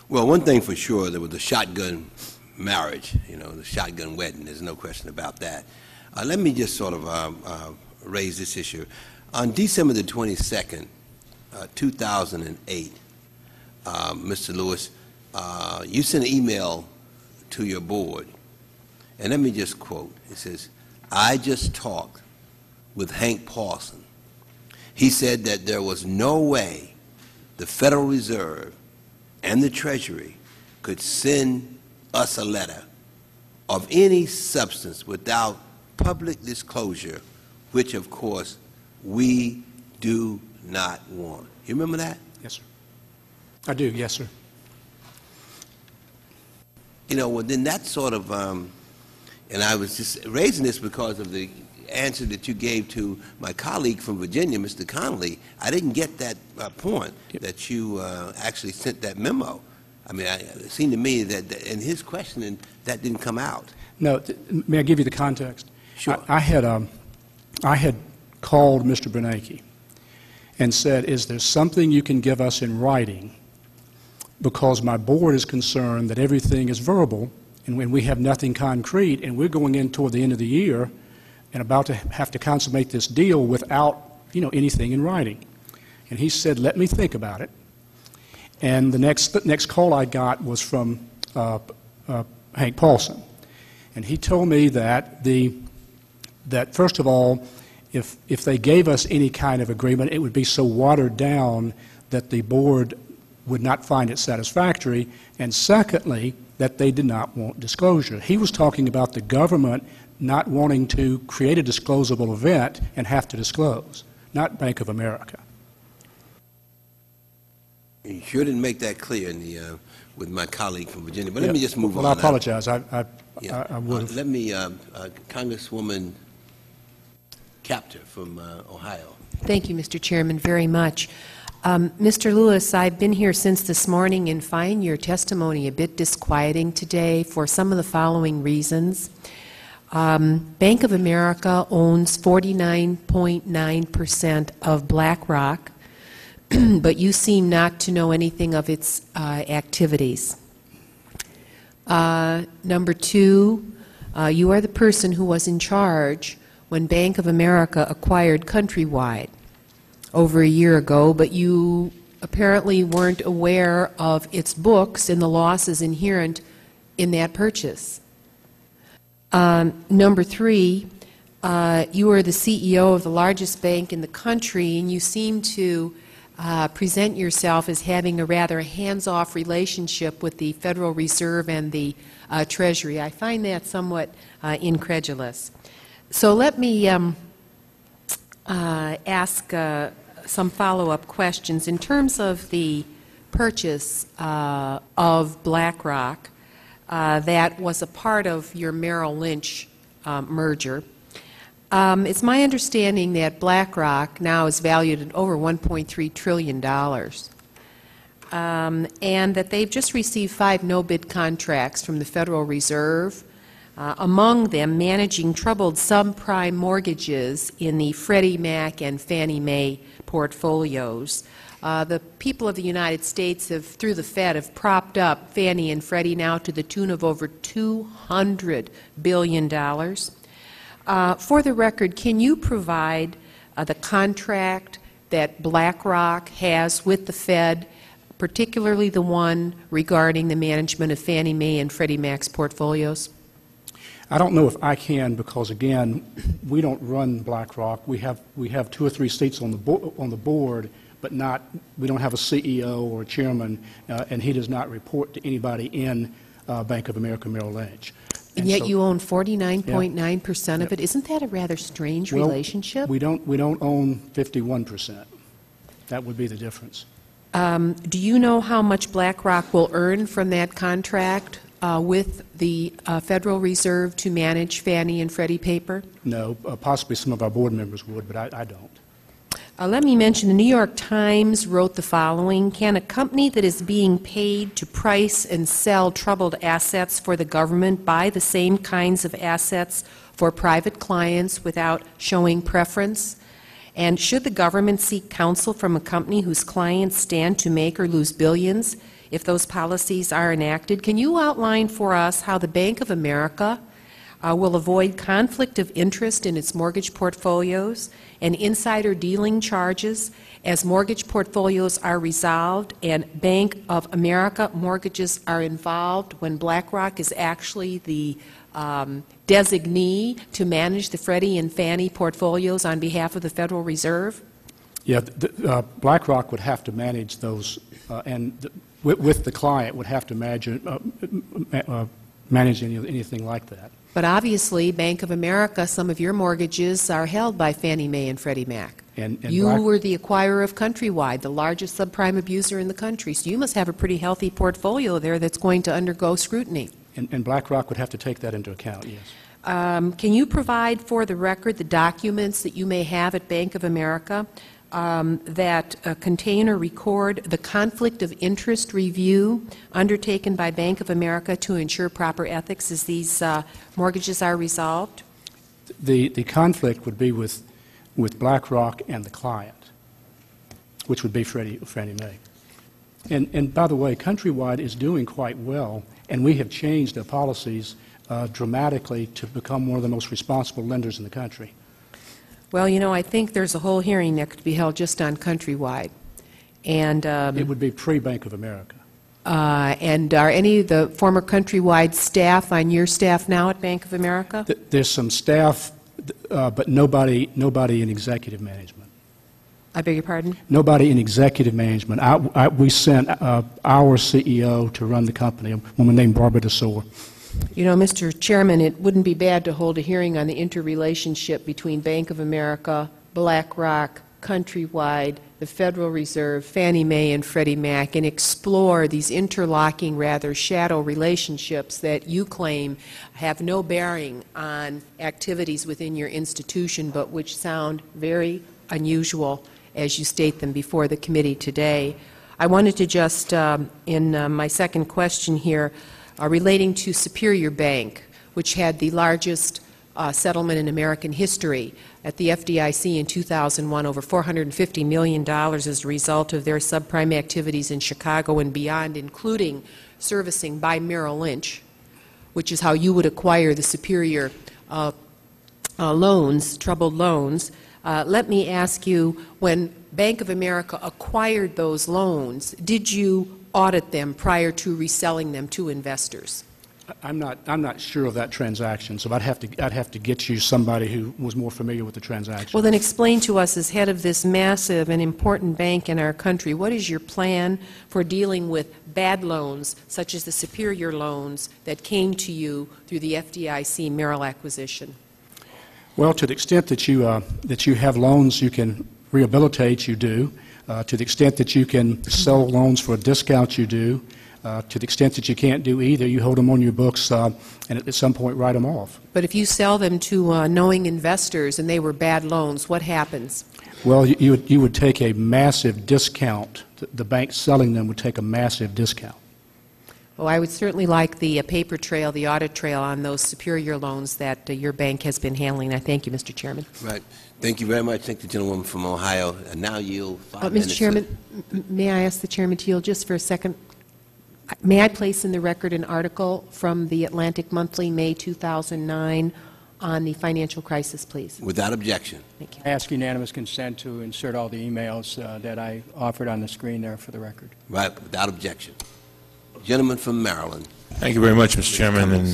Well, one thing for sure, there was a shotgun marriage, the shotgun wedding. There's no question about that. Let me just sort of raise this issue. On December the 22nd, 2008, Mr. Lewis, you sent an email to your board, and let me just quote. It says, "I just talked with Hank Paulson. He said that there was no way the Federal Reserve and the Treasury could send us a letter of any substance without public disclosure, which, of course, we do not want." You remember that? Yes, sir. I do, yes, sir. Well, then that sort of, and I was just raising this because of the answer that you gave to my colleague from Virginia, Mr. Connolly. I didn't get that point, that you actually sent that memo. I mean, it seemed to me that in his questioning, that didn't come out. No, may I give you the context? Sure. I had called Mr. Bernanke and said, is there something you can give us in writing, because my board is concerned that everything is verbal and when we have nothing concrete, and we're going in toward the end of the year and about to have to consummate this deal without anything in writing. And he said, let me think about it. And the next call I got was from Hank Paulson, and he told me that first of all, if they gave us any kind of agreement, it would be so watered down that the board would not find it satisfactory, and secondly, that they did not want disclosure. He was talking about the government not wanting to create a disclosable event and have to disclose, not Bank of America. You sure didn't make that clear with my colleague from Virginia, but let me just move on. Well, I apologize. I would have. Let me, Congresswoman Kaptur from Ohio. Thank you, Mr. Chairman, very much. Mr. Lewis, I've been here since this morning and find your testimony a bit disquieting today for some of the following reasons. Bank of America owns 49.9% of BlackRock, but you seem not to know anything of its activities. Number two, you are the person who was in charge when Bank of America acquired Countrywide over a year ago, but you apparently weren't aware of its books and the losses inherent in that purchase. Number three, you are the CEO of the largest bank in the country, and you seem to present yourself as having a rather hands-off relationship with the Federal Reserve and the Treasury. I find that somewhat incredulous. So let me ask some follow-up questions. In terms of the purchase of BlackRock, that was a part of your Merrill Lynch merger. It's my understanding that BlackRock now is valued at over $1.3 trillion, and that they've just received 5 no-bid contracts from the Federal Reserve, among them managing troubled subprime mortgages in the Freddie Mac and Fannie Mae portfolios. The people of the United States have, through the Fed, have propped up Fannie and Freddie now to the tune of over $200 billion. For the record, can you provide the contract that BlackRock has with the Fed, particularly the one regarding the management of Fannie Mae and Freddie Mac's portfolios? I don't know if I can, because again, we don't run BlackRock. We have 2 or 3 seats on the board, but we don't have a CEO or a chairman, and he does not report to anybody in Bank of America Merrill Lynch. And yet so, you own 49.9% of it. Isn't that a rather strange relationship? We don't own 51%. That would be the difference. Do you know how much BlackRock will earn from that contract with the Federal Reserve to manage Fannie and Freddie paper? No, possibly some of our board members would, but I don't. Let me mention, the New York Times wrote the following: can a company that is being paid to price and sell troubled assets for the government buy the same kinds of assets for private clients without showing preference? And should the government seek counsel from a company whose clients stand to make or lose billions if those policies are enacted? Can you outline for us how the Bank of America will avoid conflict of interest in its mortgage portfolios and insider dealing charges as mortgage portfolios are resolved and Bank of America mortgages are involved when BlackRock is actually the designee to manage the Freddie and Fannie portfolios on behalf of the Federal Reserve? Yeah, BlackRock would have to manage those, with the client would have to manage anything like that. But obviously, Bank of America, some of your mortgages are held by Fannie Mae and Freddie Mac. And you were the acquirer of Countrywide, the largest subprime abuser in the country, so you must have a pretty healthy portfolio there that's going to undergo scrutiny. And BlackRock would have to take that into account, yes. Can you provide for the record the documents that you may have at Bank of America that contain or record the conflict of interest review undertaken by Bank of America to ensure proper ethics as these mortgages are resolved? The conflict would be with BlackRock and the client, which would be Fannie Mae. And by the way, Countrywide is doing quite well, and we have changed their policies dramatically to become one of the most responsible lenders in the country. Well, you know, I think there's a whole hearing that could be held just on Countrywide. And it would be pre-Bank of America. And are any of the former Countrywide staff on your staff now at Bank of America? There's some staff, but nobody in executive management. I beg your pardon? Nobody in executive management. We sent our CEO to run the company, a woman named Barbara DeSore. You know, Mr. Chairman, it wouldn't be bad to hold a hearing on the interrelationship between Bank of America, BlackRock, Countrywide, the Federal Reserve, Fannie Mae, and Freddie Mac, and explore these interlocking, rather shadow relationships that you claim have no bearing on activities within your institution, but which sound very unusual as you state them before the committee today. I wanted to just, in my second question here, relating to Superior Bank, which had the largest settlement in American history at the FDIC in 2001, over $450 million as a result of their subprime activities in Chicago and beyond, including servicing by Merrill Lynch, which is how you would acquire the Superior loans, troubled loans. Let me ask you, when Bank of America acquired those loans, did you audit them prior to reselling them to investors? I'm not sure of that transaction, so I'd have to get you somebody who was more familiar with the transaction. Well, then explain to us, as head of this massive and important bank in our country, what is your plan for dealing with bad loans, such as the Superior loans that came to you through the FDIC Merrill acquisition? Well, to the extent that you have loans you can rehabilitate, you do. To the extent that you can sell loans for a discount, you do. To the extent that you can't do either, you hold them on your books and at some point write them off. But if you sell them to knowing investors and they were bad loans, what happens? Well, you would take a massive discount. The bank selling them would take a massive discount. Well, I would certainly like the paper trail, the audit trail on those Superior loans that your bank has been handling. I thank you, Mr. Chairman. Right. Thank you very much. Thank the gentlewoman from Ohio. And now yield 5 minutes. Mr. Chairman, may I ask the Chairman to yield just for a second? May I place in the record an article from the Atlantic Monthly, May 2009, on the financial crisis, please? Without objection. Thank you. I ask unanimous consent to insert all the emails that I offered on the screen there for the record. Right. Without objection. Gentleman from Maryland. Thank you very much, Mr. Chairman. And